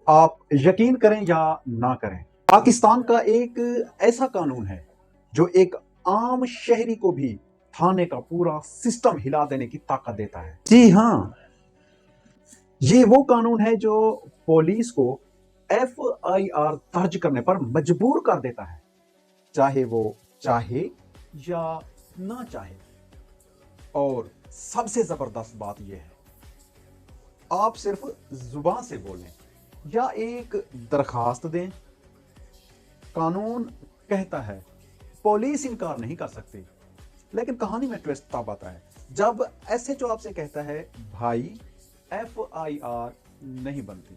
آپ یقین کریں یا نہ کریں، پاکستان کا ایک ایسا قانون ہے جو ایک عام شہری کو بھی تھانے کا پورا سسٹم ہلا دینے کی طاقت دیتا ہے۔ جی ہاں، یہ وہ قانون ہے جو پولیس کو ایف آئی آر درج کرنے پر مجبور کر دیتا ہے، چاہے وہ چاہے یا نہ چاہے۔ اور سب سے زبردست بات یہ ہے، آپ صرف زبان سے بولیں یا ایک درخواست دیں، قانون کہتا ہے پولیس انکار نہیں کر سکتی۔ لیکن کہانی میں ٹویسٹ تب آتا ہے جب ایس ایچ او آپ سے کہتا ہے بھائی ایف آئی آر نہیں بنتی۔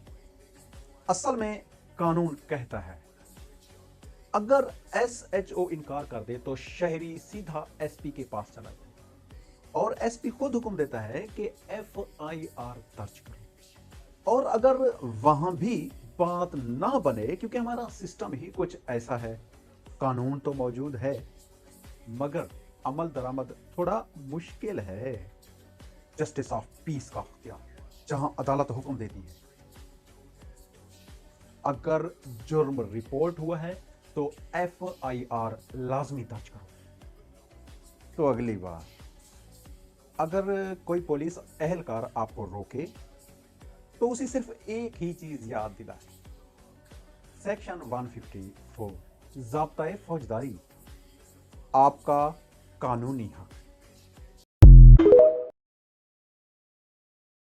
اصل میں قانون کہتا ہے اگر ایس ایچ او انکار کر دے تو شہری سیدھا ایس پی کے پاس چلا جائے، اور ایس پی خود حکم دیتا ہے کہ ایف آئی آر درج کرو۔ اور اگر وہاں بھی بات نہ بنے، کیونکہ ہمارا سسٹم ہی کچھ ایسا ہے، قانون تو موجود ہے مگر عمل درآمد تھوڑا مشکل ہے۔ جسٹس آف پیس کا اختیار، جہاں عدالت حکم دیتی ہے اگر جرم رپورٹ ہوا ہے تو ایف آئی آر لازمی درج کرو۔ تو اگلی بار اگر کوئی پولیس اہلکار آپ کو روکے تو اسے صرف ایک ہی چیز یاد دلائے، سیکشن 154 ضابطۂ فوجداری، آپ کا قانونی حق۔